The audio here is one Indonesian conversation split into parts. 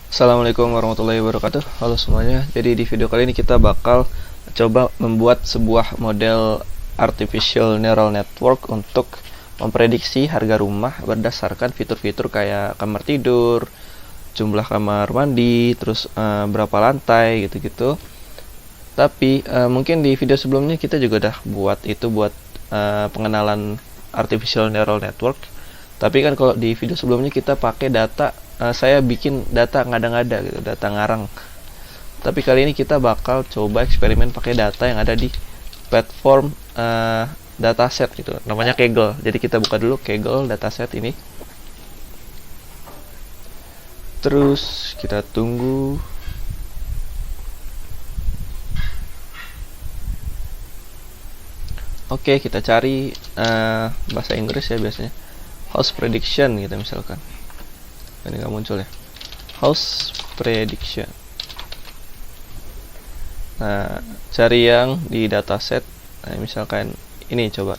Assalamualaikum warahmatullahi wabarakatuh. Halo semuanya. Jadi di video kali ini kita bakal coba membuat sebuah model artificial neural network untuk memprediksi harga rumah berdasarkan fitur-fitur kayak kamar tidur, jumlah kamar mandi, terus berapa lantai gitu-gitu. Tapi mungkin di video sebelumnya kita juga udah buat pengenalan artificial neural network. Tapi kan kalau di video sebelumnya kita pakai data, saya bikin data ngada-ngada gitu, data ngarang. Tapi kali ini kita bakal coba eksperimen pakai data yang ada di platform dataset gitu, namanya Kaggle. Jadi kita buka dulu Kaggle dataset ini. Terus kita tunggu. Oke, kita cari bahasa Inggris ya biasanya. House prediction gitu misalkan. Ini nggak muncul ya. House prediction. Nah, cari yang di dataset. Nah, misalkan ini coba.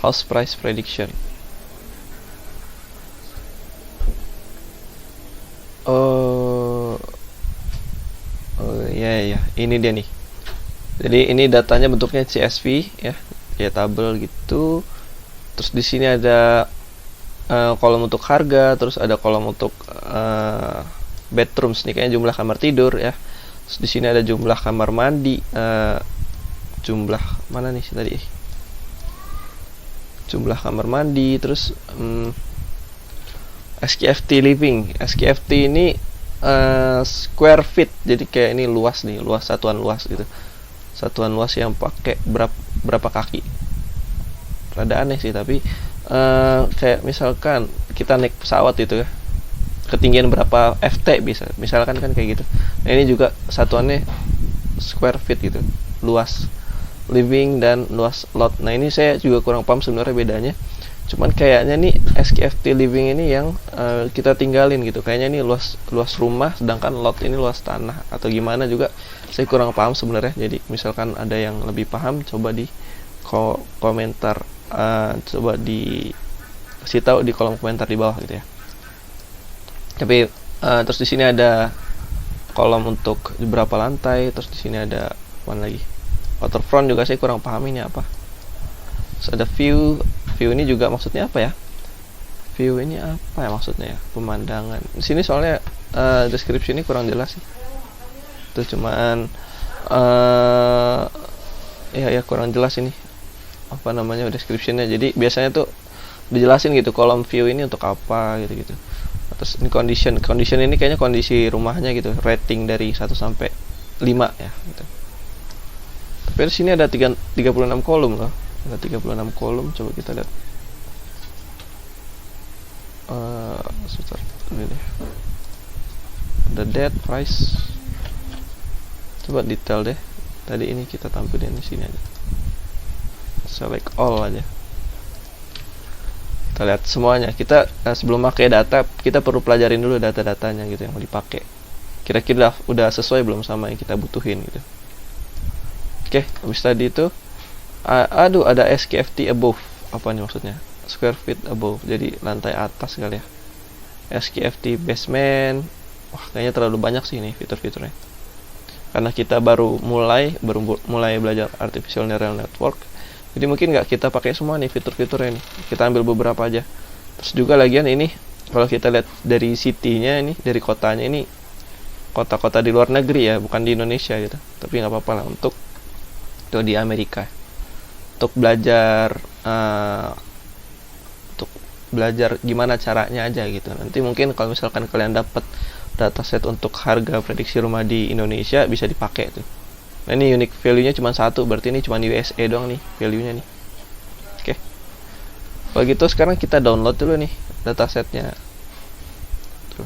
House price prediction. Oh ya, ini dia nih. Jadi ini datanya bentuknya CSV ya, kayak tabel gitu. Terus di sini ada kolom untuk harga, terus ada kolom untuk bedrooms nih, kayaknya jumlah kamar tidur ya. Terus di sini ada jumlah kamar mandi, jumlah mana nih tadi? Jumlah kamar mandi, terus SKFT living. SKFT ini square feet, jadi kayak ini luas nih, luas satuan luas gitu. Satuan luas yang pakai berapa kaki. Rada aneh sih, tapi kayak misalkan kita naik pesawat itu ya, ketinggian berapa FT bisa, misalkan kan kayak gitu. Nah ini juga satuannya square feet gitu, luas living dan luas lot. Nah ini saya juga kurang paham sebenarnya bedanya, cuman kayaknya nih SKFT living ini yang kita tinggalin gitu, kayaknya ini luas rumah, sedangkan lot ini luas tanah atau gimana juga saya kurang paham sebenarnya. Jadi misalkan ada yang lebih paham, coba di komentar, coba kasih tahu di kolom komentar di bawah gitu ya. Tapi terus di sini ada kolom untuk berapa lantai, terus di sini ada apa lagi, waterfront juga saya kurang paham ini apa. Terus ada view ini juga maksudnya apa ya, view ini apa ya maksudnya ya, pemandangan. Di sini soalnya deskripsi ini kurang jelas sih, itu cuman ya kurang jelas ini apa namanya descriptionnya. Jadi biasanya tuh dijelasin gitu, kolom view ini untuk apa gitu. Terus ini condition ini kayaknya kondisi rumahnya gitu, rating dari 1 sampai 5 ya gitu. Tapi di sini ada 36 kolom loh, ada 36 kolom. Coba kita lihat ini deh. Ada date, price. Coba detail deh. Tadi ini kita tampilin di sini aja. Select all aja. Kita lihat semuanya. Kita sebelum pakai data, kita perlu pelajarin dulu data-datanya gitu yang mau dipakai. Kira-kira udah sesuai belum sama yang kita butuhin gitu. Oke, habis tadi itu ada SKFT above. Apa nih maksudnya? Square feet above. Jadi lantai atas kali ya. SKFT basement. Wah, kayaknya terlalu banyak sih ini fitur-fiturnya. Karena kita baru mulai belajar artificial neural network, jadi mungkin nggak kita pakai semua nih fitur-fiturnya nih, kita ambil beberapa aja. Terus juga lagian ini kalau kita lihat dari city-nya ini, dari kotanya ini, kota-kota di luar negeri ya, bukan di Indonesia gitu. Tapi nggak apa-apa lah untuk itu di Amerika, untuk belajar gimana caranya aja gitu. Nanti mungkin kalau misalkan kalian dapat dataset untuk harga prediksi rumah di Indonesia, bisa dipakai tuh. Nah ini unique value-nya cuma 1, berarti ini cuma USA doang nih value-nya nih. Oke. Kalau gitu sekarang kita download dulu nih datasetnya. Tuh.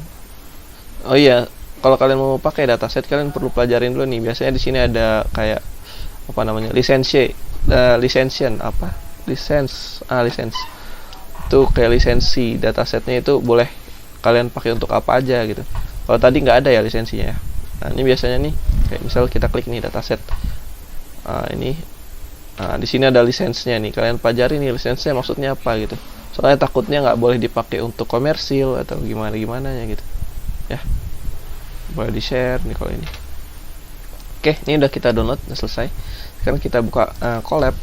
Oh iya, kalau kalian mau pakai dataset kalian perlu pelajarin dulu nih. Biasanya di sini ada kayak apa namanya? Lisensi itu kayak lisensi datasetnya, itu boleh kalian pakai untuk apa aja gitu. Kalau tadi nggak ada ya lisensinya ya. Nah ini biasanya nih, kayak misal kita klik nih dataset, di sini ada lisensinya nih. Kalian pelajari nih lisensinya maksudnya apa gitu. Soalnya takutnya nggak boleh dipakai untuk komersil atau gimana ya gitu. Ya. boleh di share nih kalau ini. Oke, ini udah kita download, udah selesai. Sekarang kita buka collab.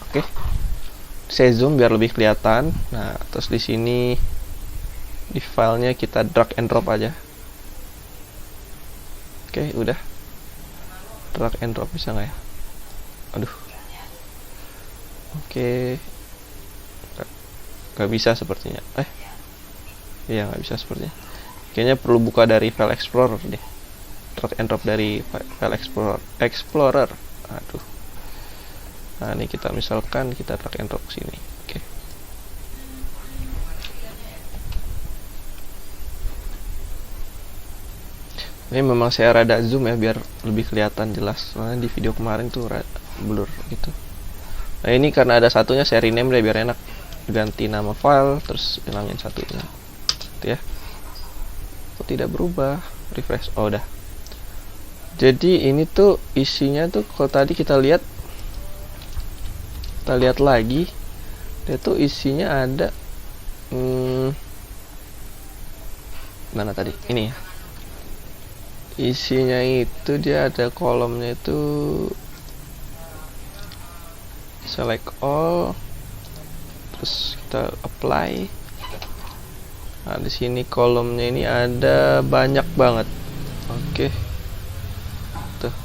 Oke, saya zoom biar lebih kelihatan. Nah, terus di sini di filenya kita drag and drop aja. Oke, udah drag and drop, bisa nggak ya? Aduh, oke, nggak bisa sepertinya. Iya, nggak bisa sepertinya. Kayaknya perlu buka dari file explorer deh. Drag and drop dari file explorer. Aduh. Nah, ini kita misalkan kita drag and drop ke sini. Oke. Ini memang saya rada zoom ya biar lebih kelihatan jelas. Soalnya di video kemarin tuh rada blur gitu. Nah, ini karena ada satunya saya rename deh biar enak. Ganti nama file terus hilangin satunya. Gitu ya. Kok tidak berubah? Refresh. Oh, udah. Jadi ini tuh isinya tuh kalau tadi kita lihat lagi, dia tuh isinya ada mana tadi? Ini ya. Isinya itu dia ada kolomnya itu select all, terus kita apply. Nah, di sini kolomnya ini ada banyak banget. Oke. Tuh.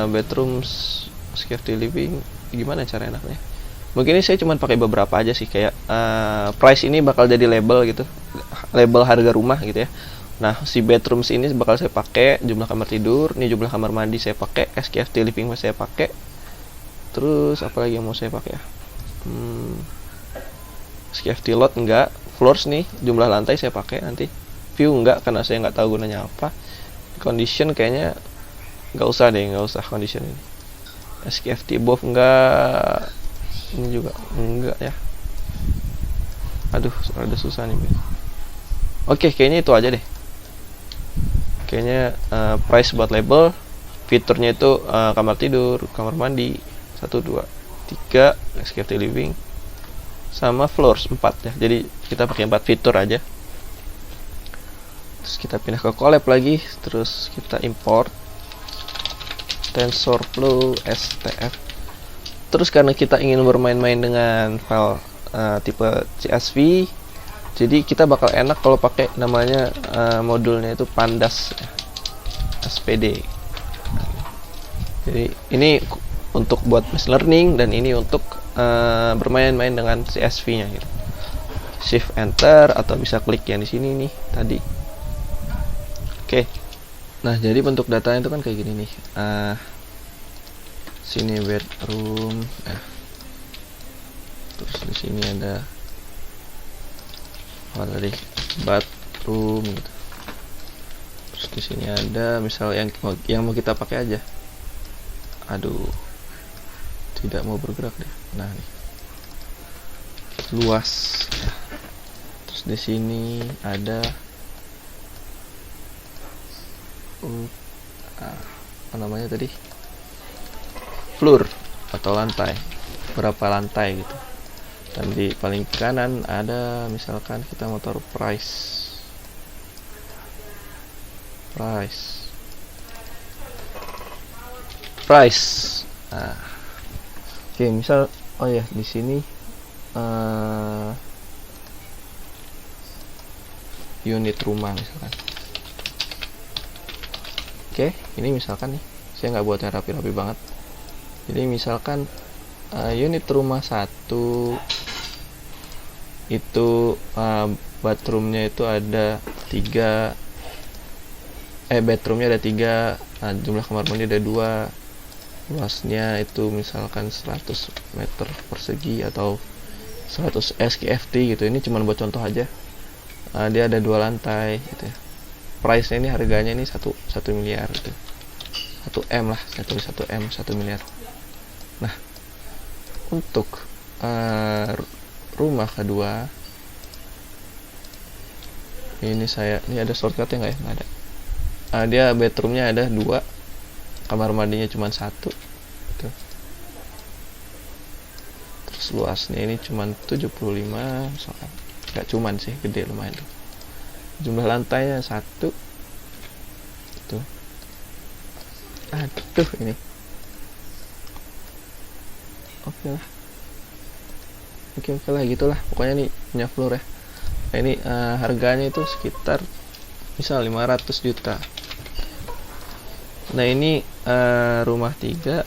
Bedrooms, SKFT living, gimana cara enaknya? Mungkin ini saya cuma pakai beberapa aja sih, kayak price ini bakal jadi label gitu, label harga rumah gitu ya. Nah, si bedrooms ini bakal saya pakai jumlah kamar tidur, ini jumlah kamar mandi saya pakai, SKFT living masih saya pakai. Terus apa lagi yang mau saya pakai ya? SKFT lot enggak, floors nih jumlah lantai saya pakai nanti. View enggak karena saya nggak tahu gunanya apa. Condition kayaknya nggak usah condition ini. SKFT above enggak, ini juga enggak ya. Aduh, rada susah nih. Oke, kayaknya itu aja deh. Kayaknya price buat label, fiturnya itu kamar tidur, kamar mandi 1, 2, 3, SKFT living, sama floors 4 ya. Jadi kita pakai 4 fitur aja. Terus kita pindah ke collab lagi, terus kita import TensorFlow STF. Terus karena kita ingin bermain-main dengan file tipe CSV, jadi kita bakal enak kalau pakai namanya modulnya itu pandas ya, SPD. Jadi ini untuk buat machine learning dan ini untuk bermain-main dengan CSV-nya gitu. Shift Enter atau bisa klik yang di sini nih tadi. Oke. Nah, jadi bentuk datanya itu kan kayak gini nih. Sini bedroom. Terus di sini ada apa tadi? Bathroom gitu. Terus di sini ada misal yang mau kita pakai aja. Aduh. Tidak mau bergerak deh. Nah, nih. Luas. Ya. Terus di sini ada apa namanya tadi? Floor atau lantai. Berapa lantai gitu. Dan di paling kanan ada misalkan kita mau taruh price. Nah, oke, misal oh ya di sini unit rumah misalkan. Oke, ini misalkan nih saya nggak buat yang rapi-rapi banget. Jadi misalkan unit rumah 1 itu bathroomnya itu ada 3, bedroomnya ada 3, jumlah kamar mandi ada 2, luasnya itu misalkan 100 meter persegi atau 100 SKFT gitu. Ini cuma buat contoh aja. Dia ada 2 lantai gitu ya. Price nya ini harganya ini 1 miliar gitu. 1M lah, saya tulis 1M, 1 miliar. Nah, untuk rumah kedua ini ada shortcutnya nggak ya? Nggak ada. Dia bedroomnya ada 2, kamar mandinya cuma 1 gitu. Terus luasnya ini cuma 75 misalkan. Nggak cuman sih, gede lumayan tuh. Jumlah lantainya 1. Tuh. Aduh ini. Oke lah. Oke lah gitulah. Pokoknya nih punya floor ya. Nah, ini harganya itu sekitar misal 500 juta. Nah ini rumah 3.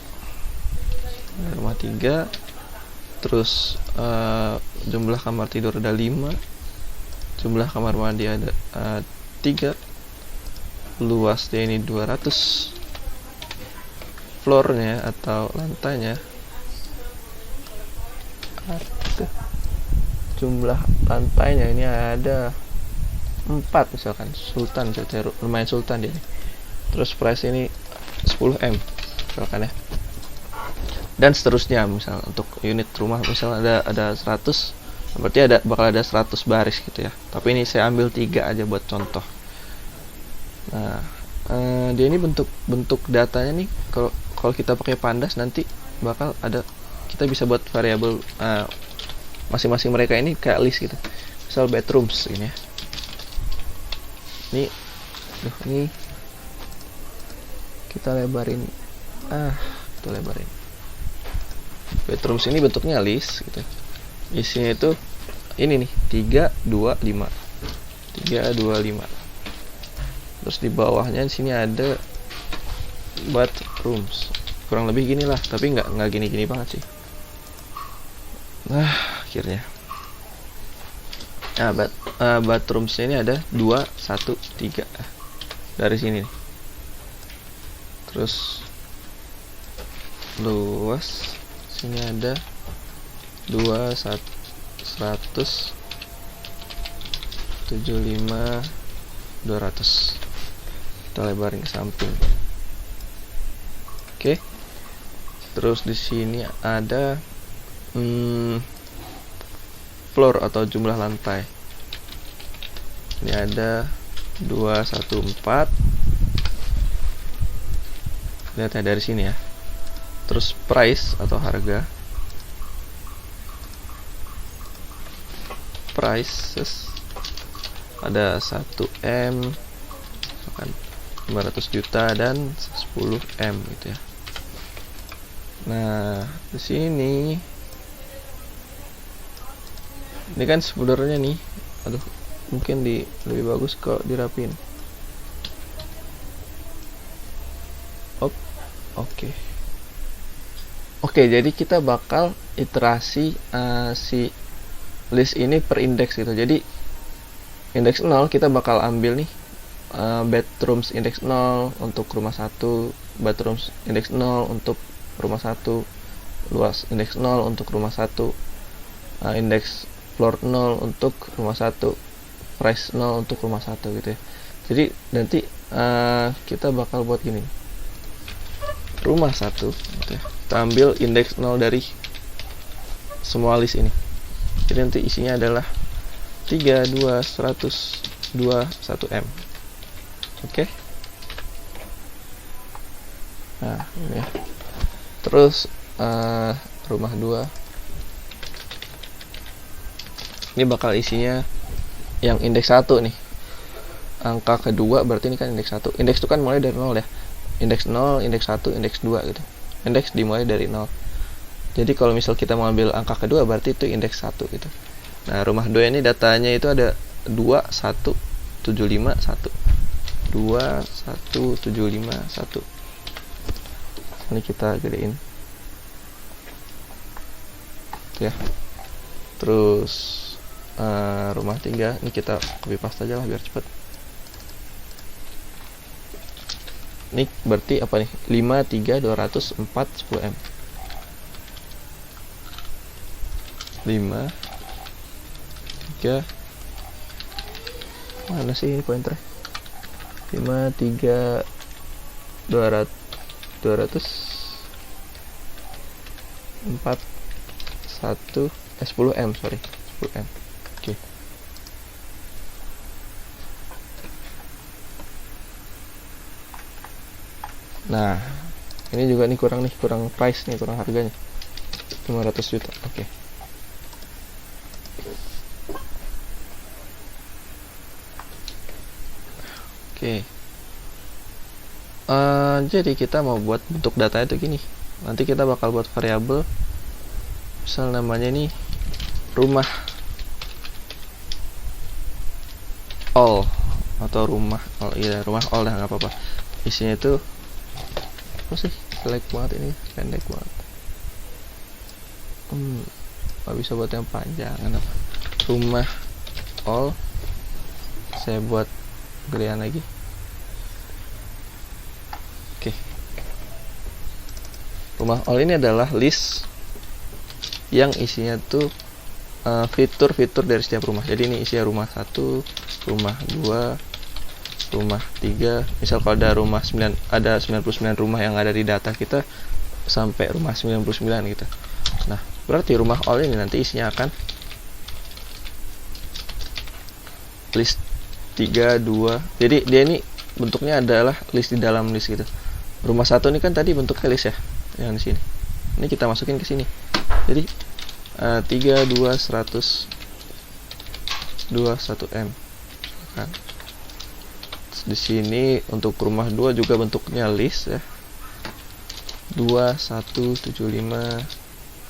Terus jumlah kamar tidur ada 5, jumlah kamar mandi ada 3, luasnya ini 200, floornya atau lantainya, jumlah lantainya ini ada 4 misalkan, sultan, lumayan sultan dia. Terus price ini 10M misalkan ya, dan seterusnya. Misal untuk unit rumah misal ada 100, berarti bakal ada 100 baris gitu ya, tapi ini saya ambil 3 aja buat contoh. Nah dia ini bentuk datanya nih, kalau kita pakai pandas nanti bakal ada, kita bisa buat variabel masing-masing mereka ini kayak list gitu. Misal bedrooms ini ya, ini kita lebarin, bedrooms ini bentuknya list gitu. Isinya itu ini nih 3, 2, 5. Terus di bawahnya di sini ada bathrooms. Kurang lebih gini lah, tapi nggak gini-gini banget sih. Nah, akhirnya. Nah, bathroomsnya ini ada 2, 1, 3 dari sini nih. Terus luas sini ada 2, 100, 75, 200. Kita lebarin ke samping. Oke. Terus di sini ada floor atau jumlah lantai. Ini ada 214. Lihat ya dari sini ya. Terus price atau harga. Prices ada 1M, misalkan 500 juta dan 10M gitu ya. Nah, di sini ini kan sebenarnya nih, mungkin lebih bagus kalau dirapin. Oke, jadi kita bakal iterasi si list ini per indeks gitu. Jadi indeks 0 kita bakal ambil nih bedrooms indeks 0 untuk rumah 1, bathrooms indeks 0 untuk rumah 1, luas indeks 0 untuk rumah 1, indeks floor 0 untuk rumah 1, price 0 untuk rumah 1 gitu ya. Jadi nanti kita bakal buat gini, rumah 1 gitu ya. Kita ambil indeks 0 dari semua list ini. Jadi nanti isinya adalah 3, 2, 100, 2, 1M. Oke. Nah, ini ya. Terus rumah 2. Ini bakal isinya yang indeks 1 nih. Angka kedua berarti ini kan indeks 1. Indeks itu kan mulai dari 0 ya. Indeks 0, indeks 1, indeks 2 gitu. Indeks dimulai dari 0. Jadi kalau misal kita mau ambil angka kedua berarti itu indeks 1 gitu. Nah, rumah 2 ini datanya itu ada 2, 1, 75, 1. 2, 1, 75, 1. Ini kita gedein. Ya. Terus rumah 3 ini kita copy paste aja lah biar cepet. Ini berarti apa nih? 5, 3, 200, 4, 10M. 5, 3. Mana sih ini pointer? 5, 3, 200, 4, 1, 10M, sorry, 10M. Oke. Nah, ini juga nih kurang price nih, kurang harganya. 500 juta. Oke. Oke. Jadi kita mau buat bentuk data itu gini. Nanti kita bakal buat variabel, misal namanya ini rumah all atau rumah all. Iya, rumah all dah, nggak apa-apa. Isinya itu apa sih? Jelek banget ini, pendek banget. Nggak bisa buat yang panjang. Kenapa? Rumah all. Saya buat gedean lagi. Oke. Rumah all ini adalah list yang isinya tuh fitur-fitur dari setiap rumah. Jadi ini isinya rumah 1, rumah 2, rumah 3. Misal kalau ada rumah 9, ada 99 rumah yang ada di data kita sampai rumah 99 gitu. Nah, berarti rumah all ini nanti isinya akan list 3, 2. Jadi dia ini bentuknya adalah list di dalam list gitu. Rumah 1 ini kan tadi bentuknya list ya, yang di sini. Ini kita masukin ke sini. Jadi 3, 2, 100, 2, 1M kan. Di sini untuk rumah 2 juga bentuknya list ya. 2, 1, 75,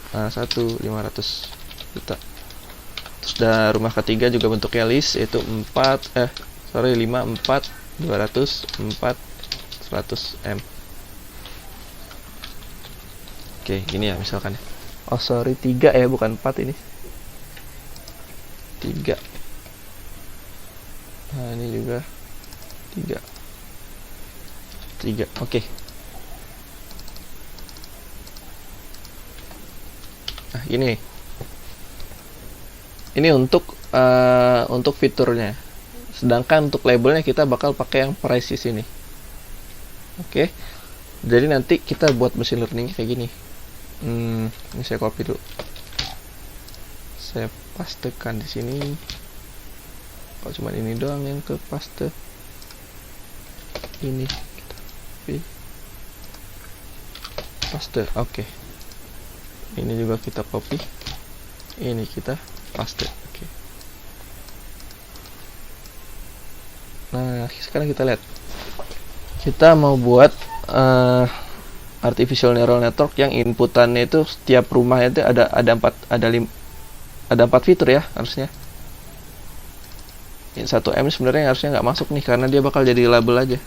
1, 500 juta. Terus ada rumah ketiga juga bentuknya list, yaitu 5, 4, 200, 4, 100M. Oke, gini ya misalkan ya. Oh sorry, 3 ya, bukan 4 ini. 3. Nah ini juga 3. Oke. Nah ini untuk fiturnya. Sedangkan untuk labelnya kita bakal pakai yang price di sini. Oke. Jadi nanti kita buat machine learning kayak gini. Ini saya copy dulu. Saya pastekan di sini. Kalau cuma ini doang yang ke paste. Ini kita copy. Paste. Oke. Ini juga kita copy. Ini kita paste. Oke. Nah, sekarang kita lihat. Kita mau buat artificial neural network yang inputannya itu setiap rumah itu ada 4 fitur ya harusnya. Ini 1M sebenarnya harusnya nggak masuk nih karena dia bakal jadi label aja.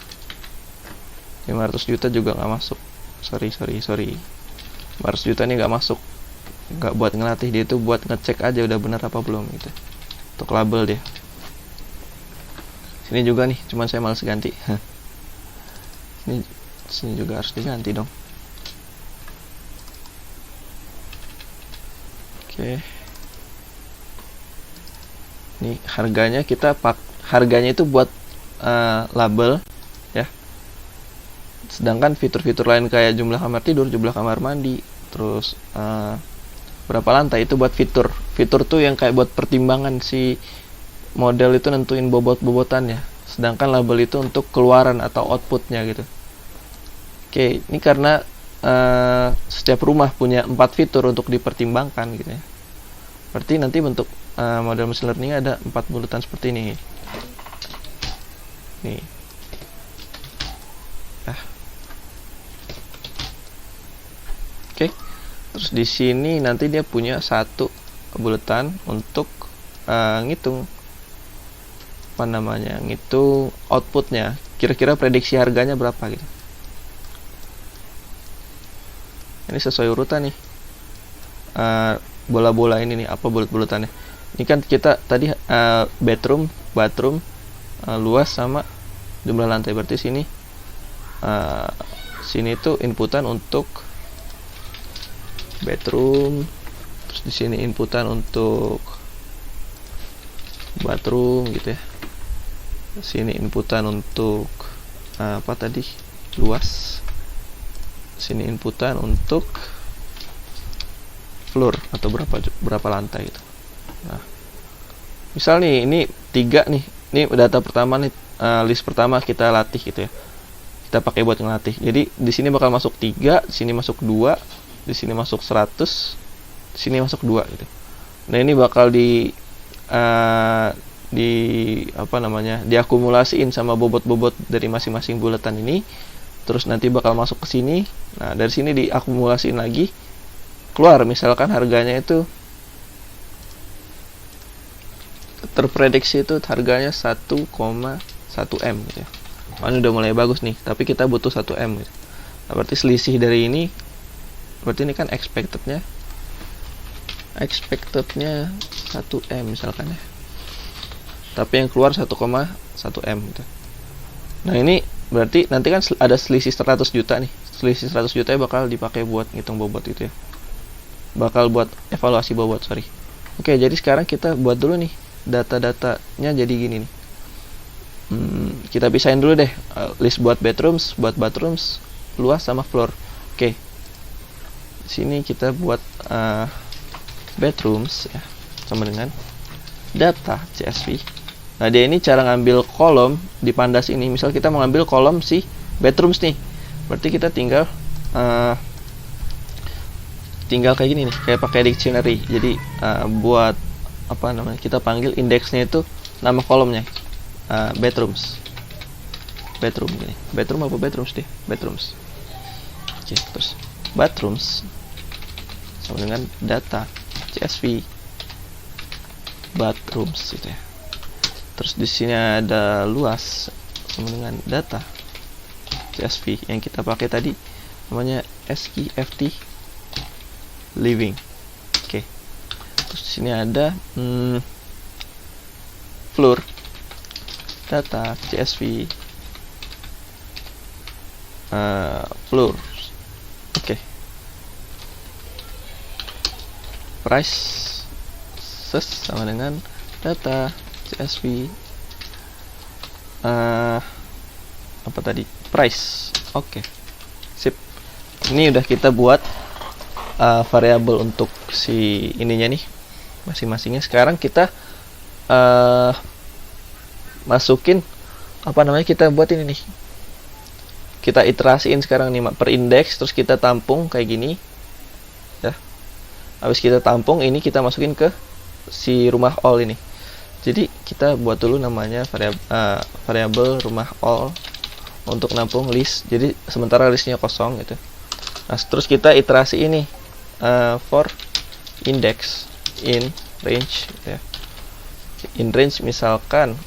500 juta juga nggak masuk. Sorry. 500 juta ini nggak masuk. Nggak buat ngelatih, dia itu buat ngecek aja udah benar apa belum gitu. Untuk label dia. Sini juga nih, cuman saya males ganti. Sini juga harus diganti dong. Oke. Ini harganya harganya itu buat label ya. Sedangkan fitur-fitur lain kayak jumlah kamar tidur, jumlah kamar mandi, terus berapa lantai itu buat fitur. Fitur tuh yang kayak buat pertimbangan si model itu nentuin bobot-bobotannya. Sedangkan label itu untuk keluaran atau outputnya gitu. Oke, ini karena setiap rumah punya 4 fitur untuk dipertimbangkan gitu ya. Berarti nanti bentuk model machine learning ada 4 bulatan seperti ini. Nih. Oke. Terus di sini nanti dia punya 1 bulatan untuk ngitung ngitung outputnya. Kira-kira prediksi harganya berapa gitu. Ini sesuai urutan nih. Bola-bola ini nih, apa bulat-bulatannya. Ini kan kita tadi bathroom, luas sama jumlah lantai. Berarti sini tuh inputan untuk bathroom, terus di sini inputan untuk bathroom gitu ya. Sini inputan untuk apa tadi? Luas. Sini inputan untuk floor atau berapa lantai gitu. Nah, misal nih ini 3 nih. Ini data pertama nih, list pertama kita latih gitu ya. Kita pakai buat ngelatih. Jadi di sini bakal masuk 3, di sini masuk 2, di sini masuk 100, di sini masuk 2 gitu. Nah, ini bakal apa namanya, diakumulasiin sama bobot-bobot dari masing-masing bulatan ini, terus nanti bakal masuk ke sini. Nah, dari sini diakumulasiin lagi, keluar misalkan harganya itu terprediksi itu harganya 1,1 M gitu ya. Ini udah mulai bagus nih, tapi kita butuh 1 M gitu. Nah, berarti selisih dari ini, berarti ini kan expectednya 1 M misalkan ya, tapi yang keluar 1,1 M gitu. Nah, ini berarti nanti kan ada selisih 100 juta nih. Selisih 100 juta bakal dipakai buat ngitung bobot gitu ya. Bakal buat evaluasi bobot, sorry. Oke, jadi sekarang kita buat dulu nih data-datanya jadi gini nih. Kita pisahin dulu deh list buat bathrooms, luas sama floor. Oke. Sini kita buat bathrooms ya, sama dengan data CSV. Nah, dia ini cara ngambil kolom di pandas ini. Misal kita mau ngambil kolom si bathrooms nih, berarti kita tinggal kayak gini nih, kayak pakai dictionary. Jadi buat apa namanya, kita panggil indeksnya itu nama kolomnya bathrooms. Bathroom gini. Bathroom apa bathrooms deh? Bathrooms. Oke, terus bathrooms sama dengan data CSV bathrooms gitu ya. Terus di sini ada luas sama dengan data CSV yang kita pakai tadi, namanya SEFT living. Oke. Terus di sini ada floor data CSV floor. Oke. Price sama dengan data CSV apa tadi, price. Oke. Sip. Ini udah kita buat variabel untuk si ininya nih, masing-masingnya. Sekarang kita masukin apa namanya, kita buat ini nih, kita iterasiin sekarang nih per indeks, terus kita tampung kayak gini ya. Habis kita tampung ini, kita masukin ke si rumah all ini. Jadi kita buat dulu namanya variabel rumah all untuk nampung list. Jadi sementara listnya kosong gitu. Nah, terus kita iterasi ini for index in range gitu ya. In range misalkan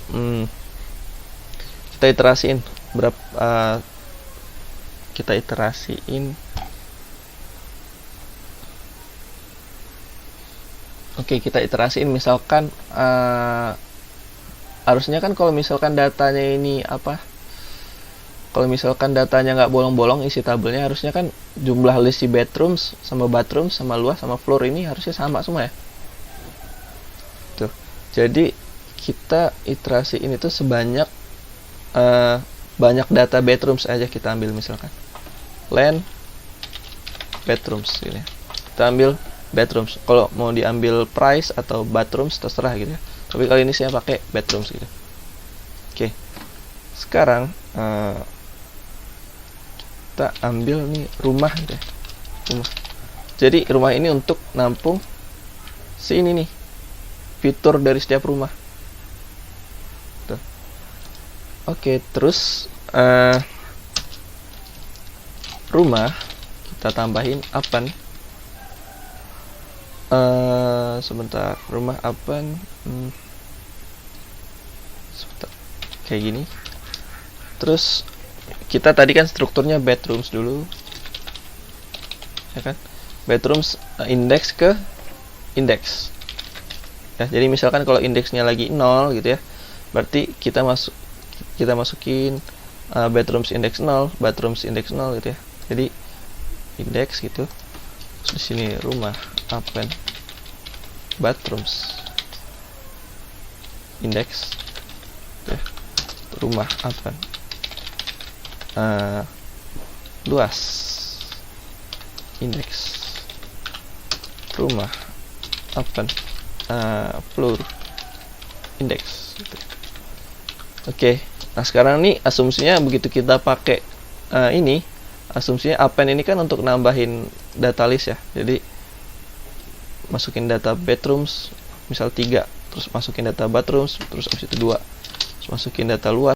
kita iterasiin berapa, kita iterasiin. Oke, kita iterasiin misalkan harusnya kan kalau misalkan datanya ini apa, kalau misalkan datanya nggak bolong-bolong isi tabelnya, harusnya kan jumlah list si bathrooms sama luas sama floor ini harusnya sama semua ya. Tuh. Jadi kita iterasiin itu sebanyak banyak data bathrooms aja kita ambil, misalkan land bathrooms ini. Kita ambil bathrooms. Kalau mau diambil price atau bathrooms terserah gitu ya. Tapi kali ini saya pakai bathrooms gitu. Oke. Sekarang kita ambil nih rumah gitu ya. Rumah. Jadi rumah ini untuk nampung si ini nih, fitur dari setiap rumah. Tuh. Oke, terus rumah kita tambahin apa nih? Sebentar, rumah apa? Sebentar, kayak gini. Terus kita tadi kan strukturnya bathrooms dulu, ya kan? Bathrooms indeks ke indeks. Ya, jadi misalkan kalau indeksnya lagi 0 gitu ya, berarti kita masukin bathrooms index 0, bathrooms index 0 gitu ya. Jadi indeks gitu. Terus di sini rumah append bathrooms index ya. Rumah append luas indeks rumah append floor index gitu. Oke. Nah, sekarang nih asumsinya begitu kita pakai ini, asumsinya append ini kan untuk nambahin data list ya. Jadi masukin data bathrooms misal 3, terus masukin data bathrooms, terus habis itu 2, terus masukin data luas.